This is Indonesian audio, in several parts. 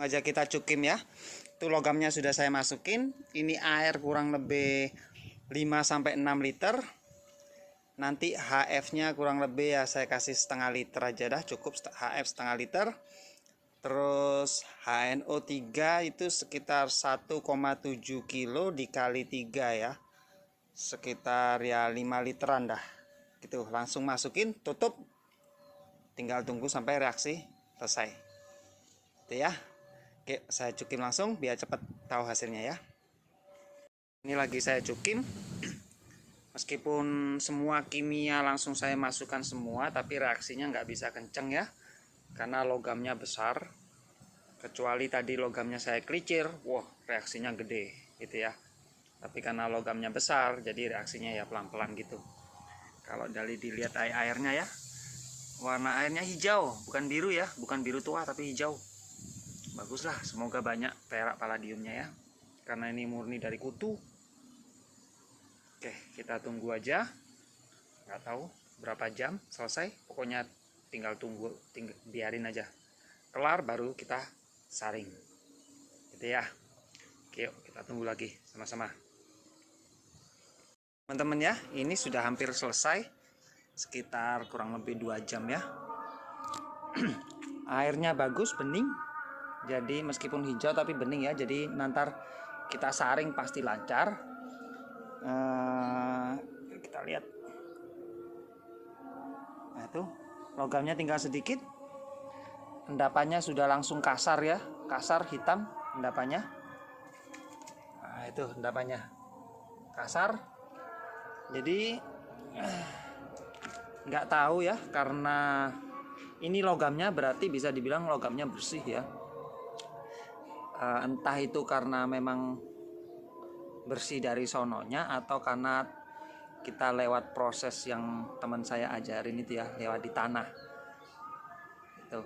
aja kita cukim ya. Itu logamnya sudah saya masukin. Ini air kurang lebih 5-6 liter. Nanti HF-nya kurang lebih ya saya kasih setengah liter aja dah, cukup HF setengah liter. Terus HNO3 itu sekitar 1,7 kilo dikali 3 ya. Sekitar ya 5 literan dah. Gitu, langsung masukin, tutup. Tinggal tunggu sampai reaksi selesai. Itu ya. Oke, saya cukim langsung biar cepat tahu hasilnya ya. Ini lagi saya cukim. Meskipun semua kimia langsung saya masukkan semua, tapi reaksinya nggak bisa kenceng ya. Karena logamnya besar. Kecuali tadi logamnya saya kelicir, wah reaksinya gede gitu ya. Tapi karena logamnya besar, jadi reaksinya ya pelan-pelan gitu. Kalau dari dilihat airnya ya, warna airnya hijau, bukan biru ya, bukan biru tua tapi hijau. Baguslah, semoga banyak perak palladiumnya ya. Karena ini murni dari kutu. Oke, kita tunggu aja. Nggak tahu berapa jam selesai. Pokoknya tinggal tunggu, biarin aja. Kelar baru kita saring. Gitu ya. Oke, yuk kita tunggu lagi sama-sama. Teman-teman ya, ini sudah hampir selesai. Sekitar kurang lebih 2 jam ya. Airnya bagus, bening. Jadi meskipun hijau tapi bening ya. Jadi nanti kita saring pasti lancar. Kita lihat. Nah itu logamnya tinggal sedikit. Endapannya sudah langsung kasar ya, kasar hitam endapannya. Nah itu endapannya kasar. Jadi nggak tahu ya, karena ini logamnya berarti bisa dibilang logamnya bersih ya. Entah itu karena memang bersih dari sononya atau karena kita lewat proses yang teman saya ajarin itu ya, lewat di tanah itu.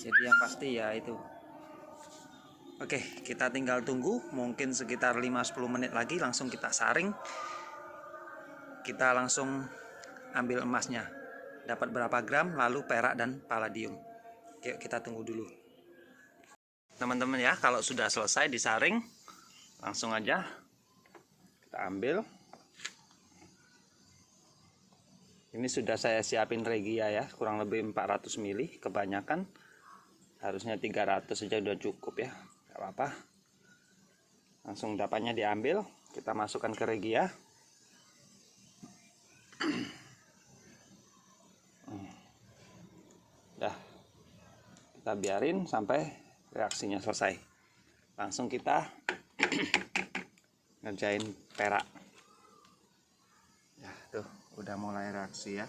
Jadi yang pasti ya itu. Oke, kita tinggal tunggu mungkin sekitar 5-10 menit lagi, langsung kita saring. Kita langsung ambil emasnya, dapat berapa gram, lalu perak dan palladium. Oke, kita tunggu dulu teman-teman ya. Kalau sudah selesai disaring, langsung aja kita ambil. Ini sudah saya siapin regia ya, kurang lebih 400 ml, kebanyakan harusnya 300 saja udah cukup ya, nggak apa-apa. Langsung dapatnya diambil, kita masukkan ke regia. Dah, kita biarin sampai reaksinya selesai. Langsung kita ngerjain perak. Ya tuh udah mulai reaksi ya,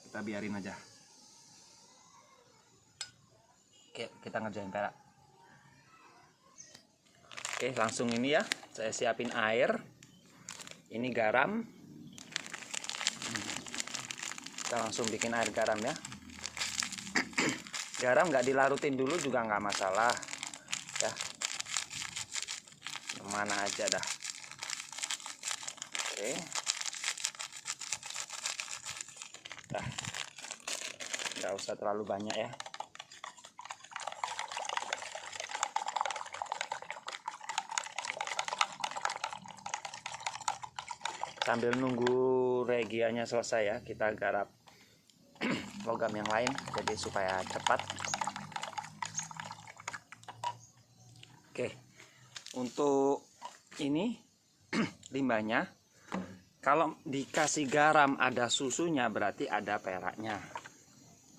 kita biarin aja. Oke, kita ngerjain perak. Oke, langsung ini ya, saya siapin air, ini garam. Kita langsung bikin air garam ya. Garam nggak dilarutin dulu juga nggak masalah ya, kemana aja dah. Oke, dah, nggak usah terlalu banyak ya. Sambil nunggu regianya selesai ya, kita garap logam yang lain jadi supaya cepat. Oke, untuk ini limbahnya, kalau dikasih garam ada susunya berarti ada peraknya.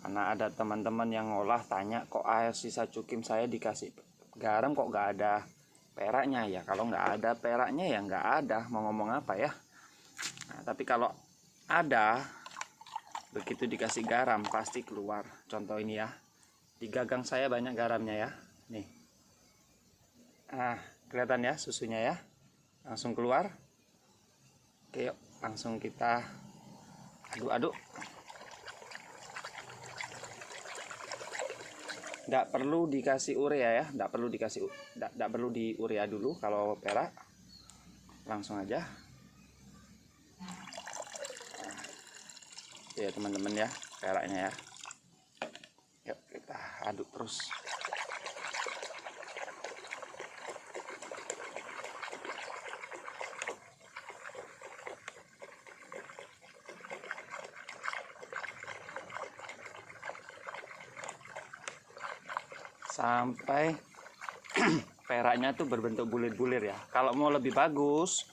Karena ada teman-teman yang ngolah tanya, kok air sisa cukim saya dikasih garam kok nggak ada peraknya ya. Kalau nggak ada peraknya ya nggak ada, mau ngomong apa ya. Nah, tapi kalau ada, begitu dikasih garam pasti keluar. Contoh ini ya, di gagang saya banyak garamnya ya, nih. Nah, kelihatan ya susunya ya, langsung keluar. Oke, yuk langsung kita aduk-aduk. Nggak perlu dikasih urea ya, nggak perlu di urea dulu kalau perak, langsung aja. Ya teman-teman ya, peraknya ya. Yuk kita aduk terus. sampai peraknya tuh berbentuk bulir-bulir ya. Kalau mau lebih bagus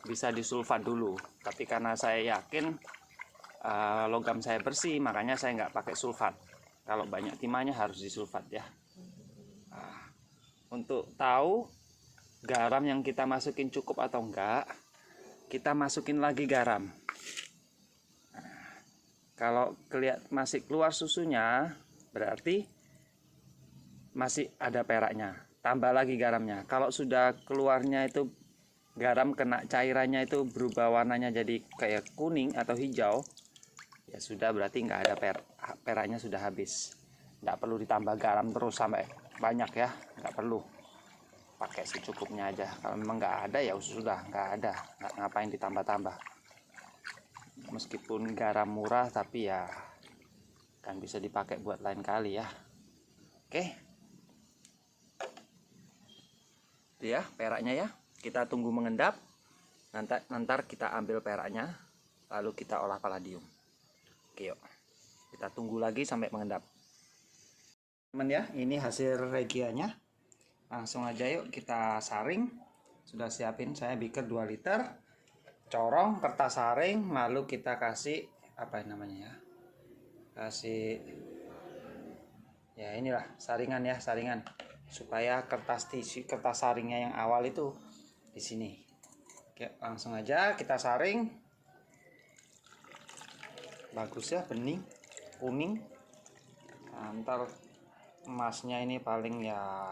bisa disulfat dulu, tapi karena saya yakin logam saya bersih, makanya saya nggak pakai sulfat. Kalau banyak timahnya harus disulfat ya. Untuk tahu garam yang kita masukin cukup atau enggak, kita masukin lagi garam. Kalau masih keluar susunya, berarti masih ada peraknya. Tambah lagi garamnya. Kalau sudah keluarnya itu garam kena cairannya itu berubah warnanya jadi kayak kuning atau hijau, ya sudah, berarti nggak ada peraknya, sudah habis. Nggak perlu ditambah garam terus sampai banyak ya, nggak perlu. Pakai secukupnya aja. Kalau memang nggak ada ya sudah, nggak ada, nggak ngapain ditambah-tambah. Meskipun garam murah tapi ya kan bisa dipakai buat lain kali ya. Oke, itu ya peraknya ya. Kita tunggu mengendap, nanti kita ambil peraknya, lalu kita olah palladium. Oke, yuk kita tunggu lagi sampai mengendap. Teman ya, ini hasil regianya. Langsung aja yuk kita saring. Sudah siapin saya beaker 2 liter, corong, kertas saring, lalu kita kasih apa namanya ya, kasih ya inilah saringan ya, saringan, supaya kertas saringnya yang awal itu di sini. Oke, langsung aja kita saring. Bagus ya, bening kuning. Ntar emasnya ini paling ya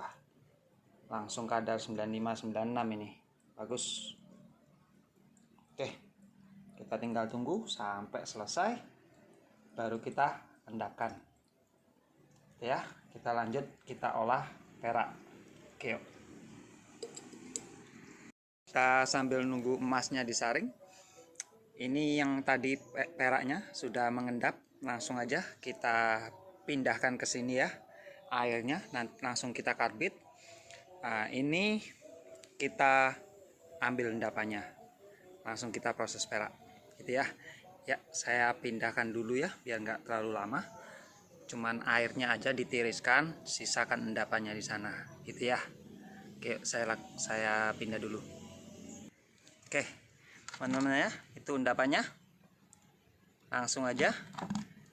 langsung kadar 95-96 ini. Bagus. Oke, kita tinggal tunggu sampai selesai, baru kita endapkan ya. Kita lanjut, kita olah perak. Oke, yuk. Kita sambil nunggu emasnya disaring. Ini yang tadi peraknya sudah mengendap, langsung aja kita pindahkan ke sini ya airnya, langsung kita karbit. Nah, ini kita ambil endapannya, langsung kita proses perak gitu ya. Ya, saya pindahkan dulu ya biar nggak terlalu lama. Cuman airnya aja ditiriskan, sisakan endapannya di sana gitu ya. Oke, saya pindah dulu. Oke teman-teman ya, itu endapannya. Langsung aja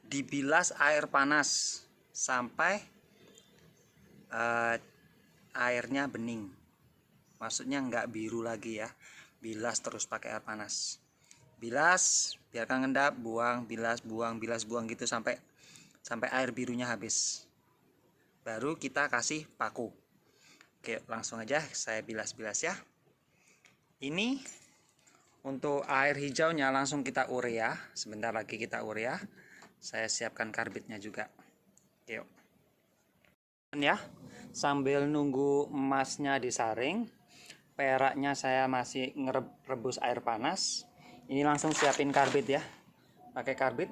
dibilas air panas sampai airnya bening, maksudnya nggak biru lagi ya. Bilas terus pakai air panas, bilas, biarkan ngendap, buang, bilas, buang, bilas, buang gitu sampai air birunya habis. Baru kita kasih paku. Oke, langsung aja saya bilas-bilas ya. Ini untuk air hijaunya langsung kita urea, sebentar lagi kita urea. Saya siapkan karbitnya juga. Yuk ya, sambil nunggu emasnya disaring, peraknya saya masih ngerebus air panas. Ini langsung siapin karbit ya, pakai karbit,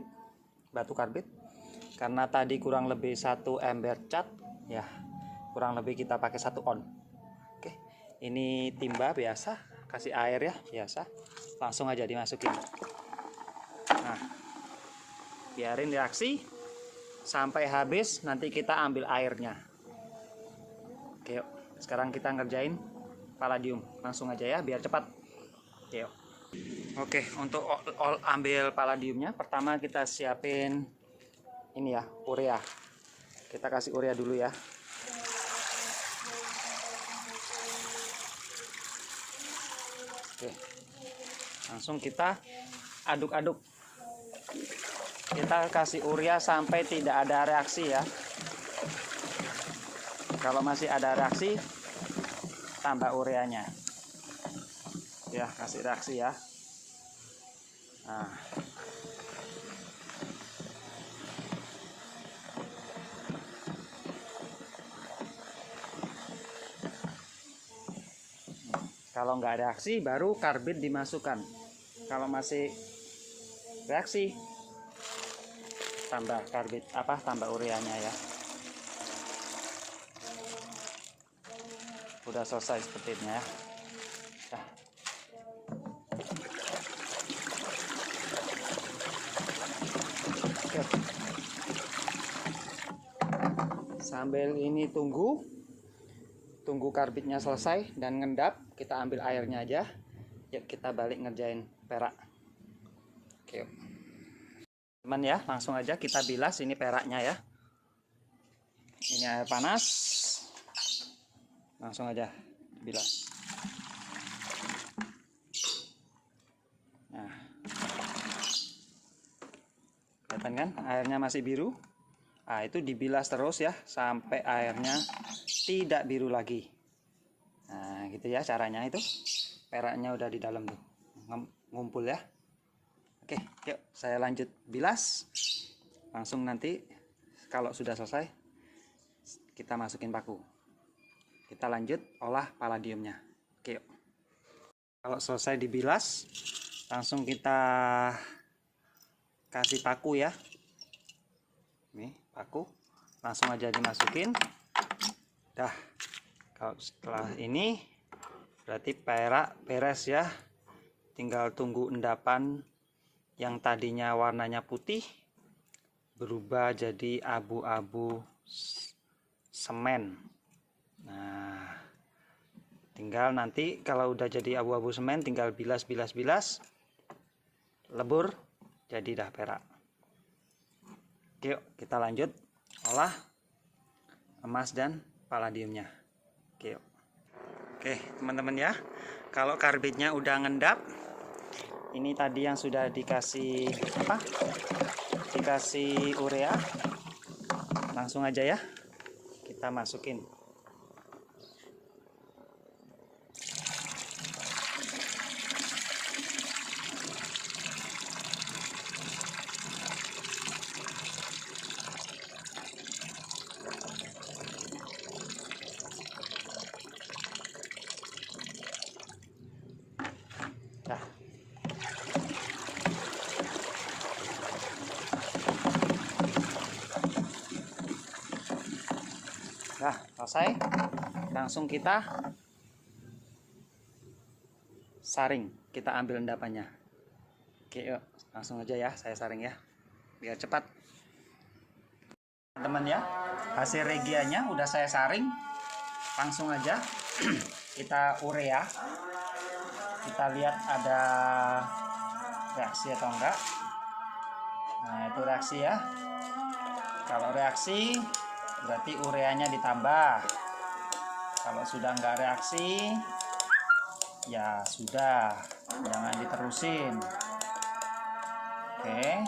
batu karbit, karena tadi kurang lebih 1 ember cat ya, kurang lebih kita pakai 1 on. Oke, ini timba biasa, kasih air ya biasa, langsung aja dimasukin. Nah, biarin reaksi sampai habis, nanti kita ambil airnya. Oke, yuk. Sekarang kita ngerjain palladium, langsung aja ya biar cepat. Oke, yuk. Oke, untuk ambil palladiumnya, pertama kita siapin ini ya, urea. Kita kasih urea dulu ya. Oke, langsung kita aduk-aduk. Kita kasih urea sampai tidak ada reaksi ya. Kalau masih ada reaksi, tambah ureanya. Ya, kasih reaksi ya. Nah. Kalau nggak ada reaksi, baru karbit dimasukkan. Kalau masih reaksi, tambah karbit, tambah ureanya ya. Udah selesai seperti ini ya. Nah. Oke. Sambil ini tunggu karbitnya selesai dan ngendap, kita ambil airnya aja. Yuk kita balik ngerjain perak. Oke, teman ya, langsung aja kita bilas ini peraknya ya. Ini air panas, langsung aja bilas. Nah, kelihatan kan airnya masih biru. Nah, itu dibilas terus ya sampai airnya tidak biru lagi. Nah, gitu ya caranya. Itu peraknya udah di dalam tuh, ngumpul ya. Oke, yuk saya lanjut bilas. Langsung nanti kalau sudah selesai kita masukin paku. Kita lanjut olah palladiumnya. Oke, yuk. Kalau selesai dibilas, langsung kita kasih paku ya. Nih paku, langsung aja dimasukin. Dah, kalau setelah ini berarti perak beres ya. Tinggal tunggu endapan yang tadinya warnanya putih berubah jadi abu-abu semen. Nah, tinggal nanti kalau udah jadi abu-abu semen tinggal bilas lebur, jadi dah perak. Yuk kita lanjut olah emas dan palladiumnya. Oke teman-teman ya, kalau karbitnya udah ngendap, ini tadi yang sudah dikasih dikasih urea, langsung aja ya kita masukin. Nah, selesai. Langsung kita saring, kita ambil endapannya. Oke, yuk langsung aja ya, saya saring ya, biar cepat. Teman-teman ya, hasil regianya udah saya saring. Langsung aja kita urea. Kita lihat ada reaksi atau enggak. Nah, itu reaksi ya. Kalau reaksi berarti ureanya ditambah. Kalau sudah enggak reaksi, ya sudah, jangan diterusin. Oke.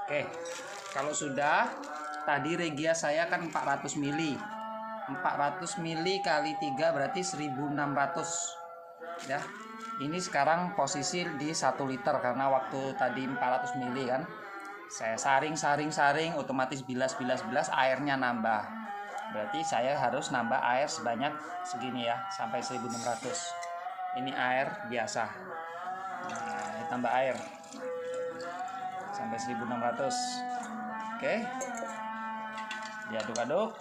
Oke, kalau sudah, tadi regia saya kan 400 mili. 400 mili kali 3 berarti 1600 ya. Ini sekarang posisi di 1 liter karena waktu tadi 400 mili kan. Saya saring, otomatis bilas, airnya nambah. Berarti saya harus nambah air sebanyak segini ya, sampai 1600. Ini air biasa. Nah, ditambah air sampai 1600. Oke, diaduk-aduk.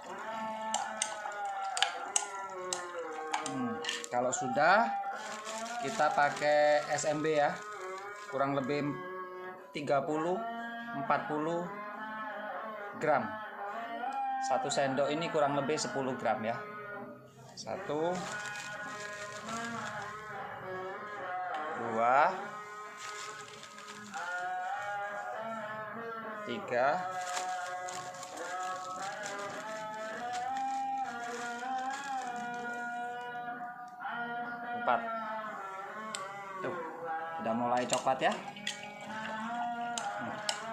Kalau sudah, kita pakai SMB ya, kurang lebih 30-40 gram. 1 sendok ini kurang lebih 10 gram ya. 1, 2, 3, 4. Tuh, udah mulai coklat ya.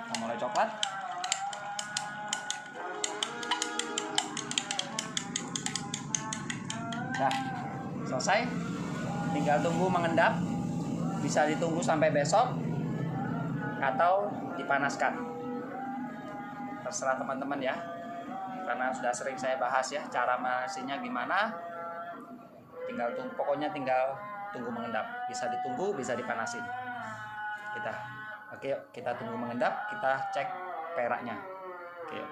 Udah mulai coklat. Nah, selesai. Tinggal tunggu mengendap. Bisa ditunggu sampai besok atau dipanaskan. Terserah teman-teman ya, karena sudah sering saya bahas ya cara manasinya gimana. Pokoknya tinggal tunggu mengendap. Bisa ditunggu, bisa dipanasin. Oke, yuk, kita tunggu mengendap, kita cek peraknya. Oke, yuk.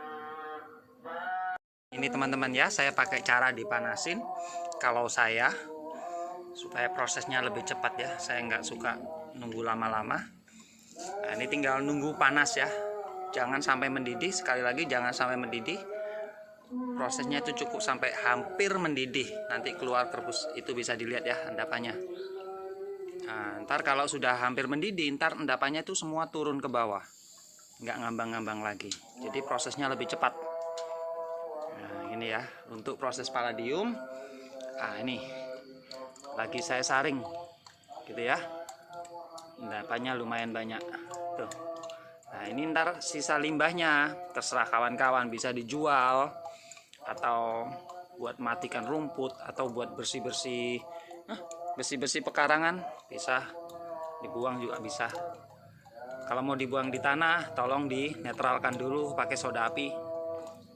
Ini teman-teman ya, saya pakai cara dipanasin. Kalau saya, supaya prosesnya lebih cepat ya, saya nggak suka nunggu lama-lama. Nah, ini tinggal nunggu panas ya, jangan sampai mendidih. Sekali lagi, jangan sampai mendidih. Prosesnya itu cukup sampai hampir mendidih, nanti keluar rebus. Itu bisa dilihat ya endapannya. Nah, ntar kalau sudah hampir mendidih, ntar endapannya itu semua turun ke bawah, nggak ngambang-ngambang lagi. Jadi prosesnya lebih cepat. Nah, ini ya untuk proses palladium. Nah, ini lagi saya saring gitu ya, endapannya lumayan banyak tuh. Nah, ini ntar sisa limbahnya terserah kawan-kawan, bisa dijual atau buat matikan rumput atau buat bersih-bersih pekarangan, bisa dibuang juga bisa. Kalau mau dibuang di tanah, tolong dinetralkan dulu pakai soda api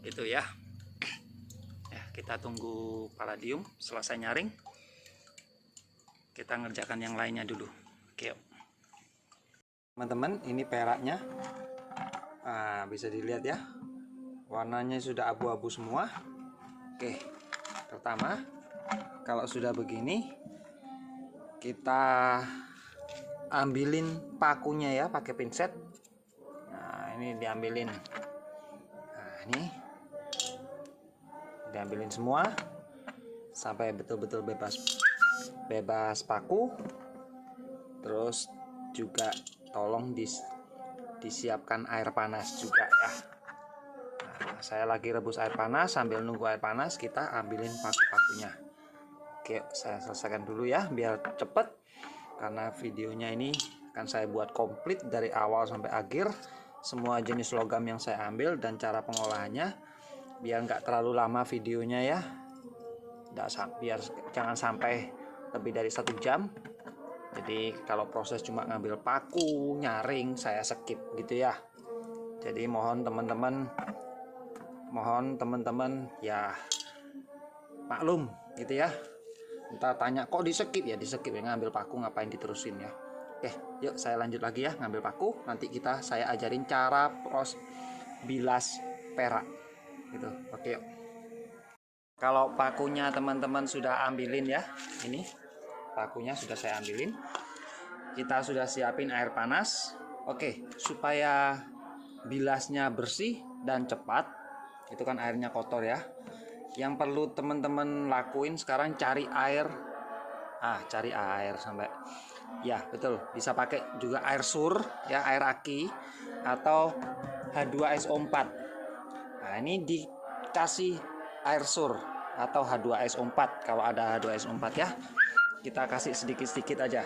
gitu ya. Kita tunggu palladium selesai nyaring, kita ngerjakan yang lainnya dulu. Oke, teman-teman, ini peraknya. Nah, bisa dilihat ya, warnanya sudah abu-abu semua. Oke, pertama kalau sudah begini, kita ambilin pakunya ya pakai pinset. Nah, ini diambilin. Nah, ini diambilin semua sampai betul-betul bebas paku. Terus juga tolong disiapkan air panas juga ya. Nah, saya lagi rebus air panas, sambil nunggu air panas kita ambilin paku-pakunya. Oke, saya selesaikan dulu ya biar cepet, karena videonya ini akan saya buat komplit dari awal sampai akhir, semua jenis logam yang saya ambil dan cara pengolahannya, biar nggak terlalu lama videonya ya, biar jangan sampai lebih dari 1 jam. Jadi kalau proses cuma ngambil paku, nyaring, saya skip gitu ya. Jadi mohon teman-teman ya maklum gitu ya. Entah tanya kok di skip ya, ngambil paku ngapain diterusin ya. Oke, yuk saya lanjut lagi ya ngambil paku. Nanti saya ajarin cara bilas perak gitu. Oke, yuk. Kalau pakunya teman-teman sudah ambilin ya, ini pakunya sudah saya ambilin. Kita sudah siapin air panas. Oke, supaya bilasnya bersih dan cepat, itu kan airnya kotor ya. Yang perlu teman-teman lakuin sekarang cari air. Cari air sampai ya, betul. Bisa pakai juga air sur ya, air aki atau H2SO4. Nah, ini dikasih air sur atau H2SO4 kalau ada H2SO4 ya. Kita kasih sedikit-sedikit aja.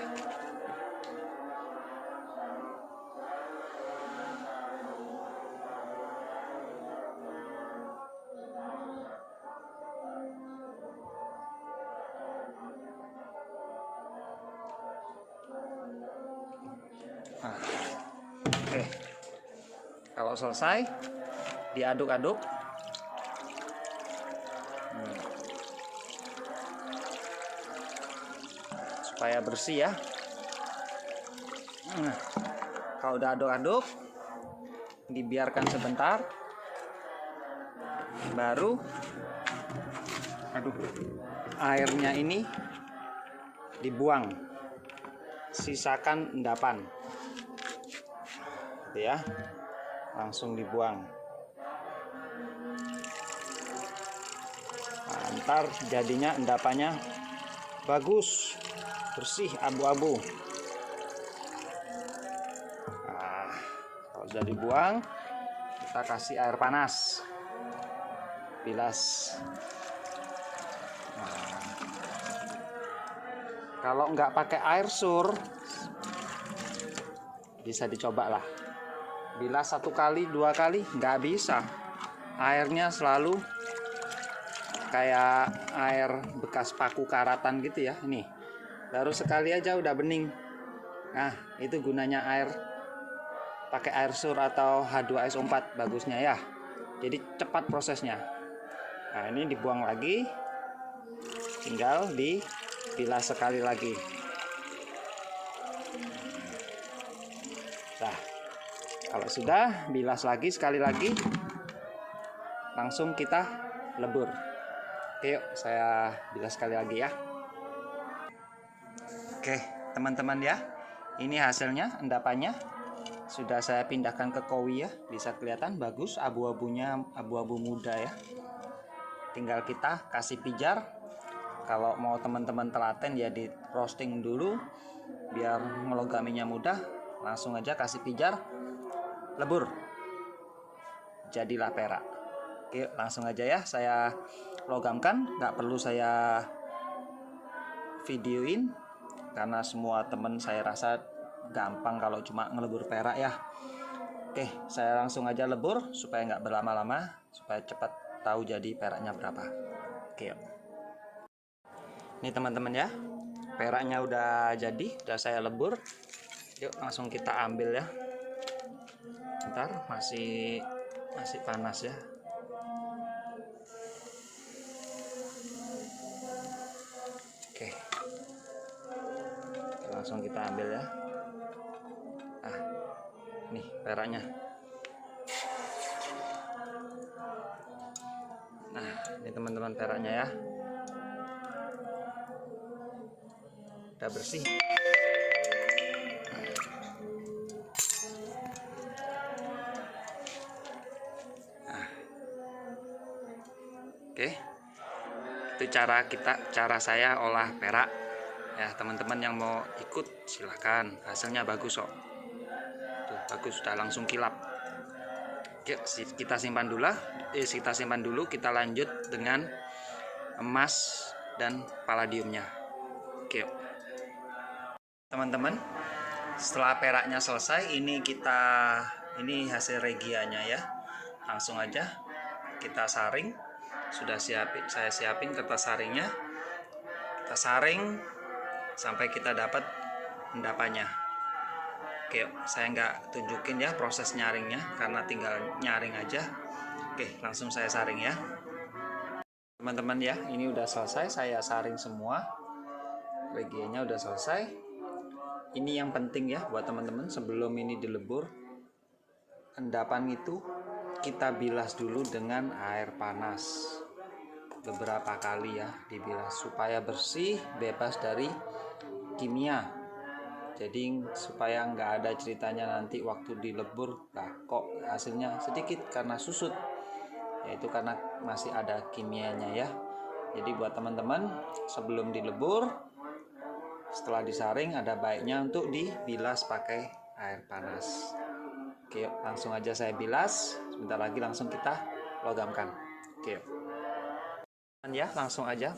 Nah, oke. Kalau selesai diaduk-aduk. Supaya bersih ya. Nah, kalau udah aduk-aduk, dibiarkan sebentar, baru airnya ini dibuang, sisakan endapan gitu ya, langsung dibuang. Nah, ntar jadinya endapannya bagus, bersih, abu-abu. Nah, kalau sudah dibuang, kita kasih air panas, bilas. Nah, kalau nggak pakai air sur, bisa dicoba lah. Bilas 1 kali 2 kali nggak bisa, airnya selalu kayak air bekas paku karatan gitu ya. Ini baru sekali aja udah bening. Nah, itu gunanya air pakai air sur atau H2SO4 bagusnya ya. Jadi cepat prosesnya. Nah, ini dibuang lagi, tinggal bilas sekali lagi. Nah, kalau sudah bilas lagi sekali lagi, langsung kita lebur. Oke, yuk saya bilas sekali lagi ya. Oke teman-teman ya, ini hasilnya endapannya. Sudah saya pindahkan ke kowi ya, bisa kelihatan bagus abu-abunya, abu-abu muda ya. Tinggal kita kasih pijar. Kalau mau teman-teman telaten ya di roasting dulu biar melogaminya mudah. Langsung aja kasih pijar, lebur, jadilah perak. Oke, langsung aja ya saya logamkan, nggak perlu saya videoin karena semua teman saya rasa gampang kalau cuma ngelebur perak ya. Oke, saya langsung aja lebur supaya nggak berlama-lama, supaya cepat tahu jadi peraknya berapa. Oke, ini teman-teman ya, peraknya udah jadi, udah saya lebur. Yuk langsung kita ambil ya. Ntar masih panas ya. Oke, langsung kita ambil ya. Nih peraknya. Nah, ini teman-teman peraknya ya. Udah bersih. Nah. Oke. Itu cara saya olah perak. Ya, teman-teman yang mau ikut silahkan. Hasilnya bagus kok. Tuh, bagus, sudah langsung kilap. Oke, kita simpan dulu, kita lanjut dengan emas dan palladiumnya. Oke. Teman-teman, setelah peraknya selesai, ini hasil regianya ya. Langsung aja kita saring. Saya siapin kertas saringnya. Kita saring sampai kita dapat endapannya. Oke, saya nggak tunjukin ya proses nyaringnya karena tinggal nyaring aja. Oke, langsung saya saring ya. Teman-teman ya, ini udah selesai saya saring semua. Regianya udah selesai. Ini yang penting ya buat teman-teman, sebelum ini dilebur, endapan itu kita bilas dulu dengan air panas. Beberapa kali ya dibilas supaya bersih, bebas dari kimia. Jadi supaya nggak ada ceritanya nanti waktu dilebur kok hasilnya sedikit karena susut, yaitu karena masih ada kimianya ya. Jadi buat teman-teman, sebelum dilebur, setelah disaring, ada baiknya untuk dibilas pakai air panas. Oke, yuk, langsung aja saya bilas. Sebentar lagi langsung kita logamkan. Oke, yuk. Ya, langsung aja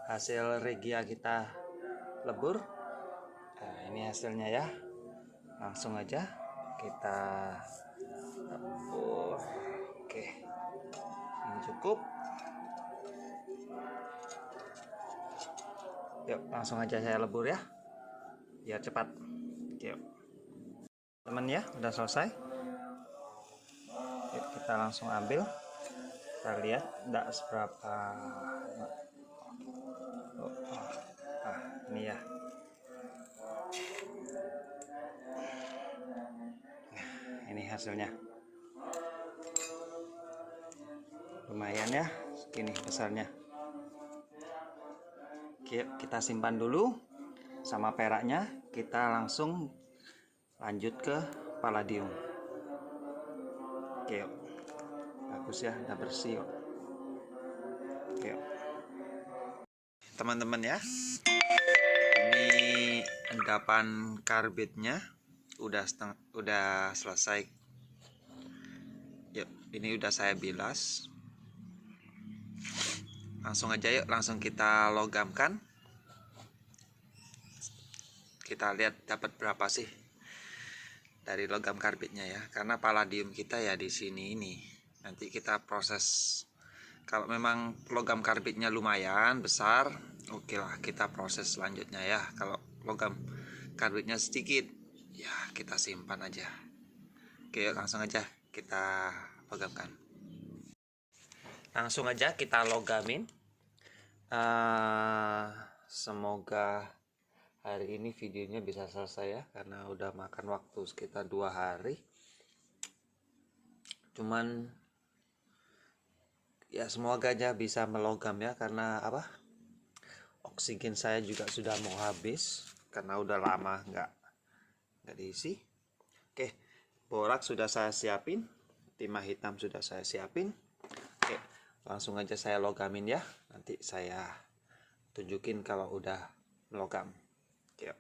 hasil regia kita lebur. Nah, ini hasilnya ya. Langsung aja kita lebur. Oke, ini cukup. Yuk, langsung aja saya lebur ya, biar cepat. Yuk, teman ya, udah selesai. Yuk, kita langsung ambil. Kita lihat enggak seberapa. Ini ya. Ini hasilnya. Lumayan ya, segini besarnya. Oke, kita simpan dulu sama peraknya. Kita langsung lanjut ke palladium. Oke, bagus ya, udah bersih kok. Oke, teman-teman ya, ini endapan karbitnya udah selesai. Yuk, ini udah saya bilas. Langsung aja yuk, langsung kita logamkan. Kita lihat dapat berapa sih dari logam karbitnya ya, karena palladium kita ya di sini ini. Nanti kita proses. Kalau memang logam karbitnya lumayan besar, oke lah kita proses selanjutnya ya. Kalau logam karbitnya sedikit, ya kita simpan aja. Oke, langsung aja kita logamkan. Langsung aja kita logamin semoga hari ini videonya bisa selesai ya, karena udah makan waktu sekitar 2 hari. Cuman ya semoga aja bisa melogam ya, karena apa, oksigen saya juga sudah mau habis karena udah lama nggak diisi. Oke, borak sudah saya siapin, timah hitam sudah saya siapin. Oke, langsung aja saya logamin ya, nanti saya tunjukin kalau udah melogam. Oke,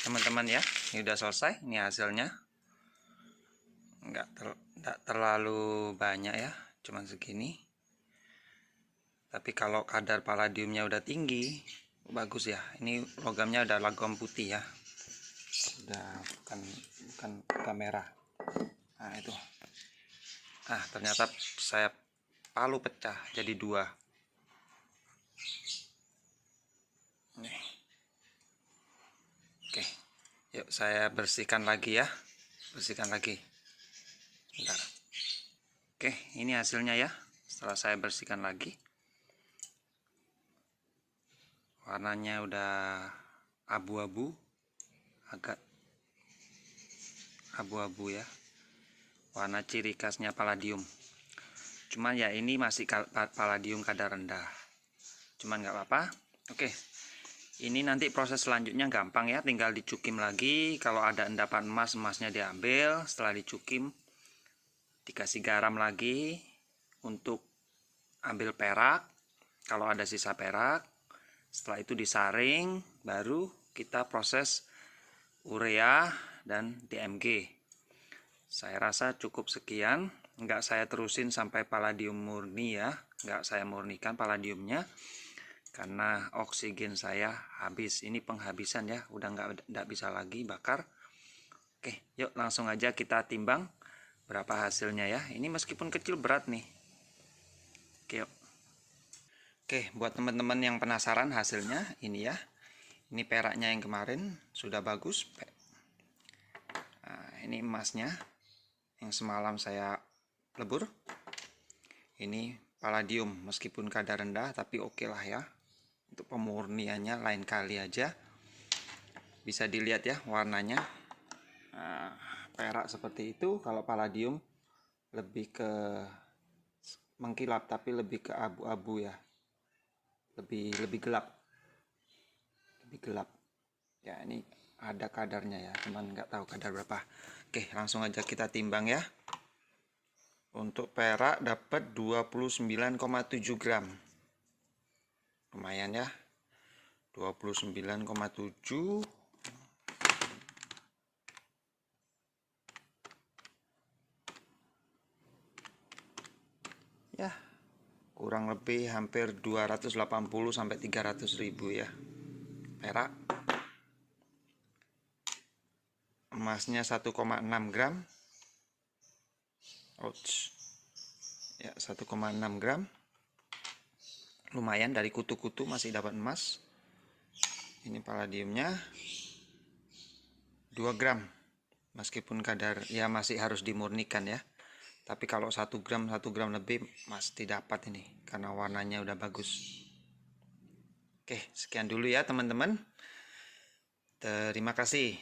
teman-teman ya, ini udah selesai, ini hasilnya. Nggak terlalu banyak ya, cuman segini. Tapi kalau kadar palladiumnya udah tinggi, bagus ya. Ini logamnya udah logam putih ya, udah bukan merah. Nah itu, ternyata saya palu pecah jadi 2. Nih. Oke, yuk saya bersihkan lagi ya, bersihkan lagi. Bentar. Oke, ini hasilnya ya, setelah saya bersihkan lagi. Warnanya udah abu-abu, agak abu-abu ya, warna ciri khasnya palladium. Cuman ya ini masih palladium kadar rendah, cuman nggak apa-apa. Oke, ini nanti proses selanjutnya gampang ya, tinggal dicukim lagi. Kalau ada endapan emas, emasnya diambil. Setelah dicukim, dikasih garam lagi untuk ambil perak kalau ada sisa perak. Setelah itu disaring, baru kita proses urea dan DMG. Saya rasa cukup sekian, nggak saya terusin sampai palladium murni ya, nggak saya murnikan palladiumnya karena oksigen saya habis. Ini penghabisan ya, udah nggak bisa lagi bakar. Oke, yuk langsung aja kita timbang berapa hasilnya ya. Ini meskipun kecil berat nih. Oke, yuk. Oke, buat teman-teman yang penasaran hasilnya, ini ya. Ini peraknya yang kemarin sudah bagus. Nah, ini emasnya yang semalam saya lebur. Ini palladium, meskipun kadar rendah tapi oke lah ya. Untuk pemurniannya lain kali aja. Bisa dilihat ya warnanya. Nah, perak seperti itu. Kalau palladium lebih ke mengkilap, tapi lebih ke abu-abu ya. Lebih gelap. Lebih gelap. Ya, ini ada kadarnya ya, cuman nggak tahu kadar berapa. Oke, langsung aja kita timbang ya. Untuk perak dapat 29,7 gram. Lumayan ya. 29,7. Ya, kurang lebih hampir 280 sampai 300 ribu ya. Perak. Emasnya 1,6 gram. Ouch. Ya, 1,6 gram. Lumayan, dari kutu-kutu masih dapat emas. Ini palladiumnya 2 gram. Meskipun kadar ya masih harus dimurnikan ya. Tapi kalau 1 gram lebih pasti dapat ini karena warnanya udah bagus. Oke, sekian dulu ya teman-teman. Terima kasih.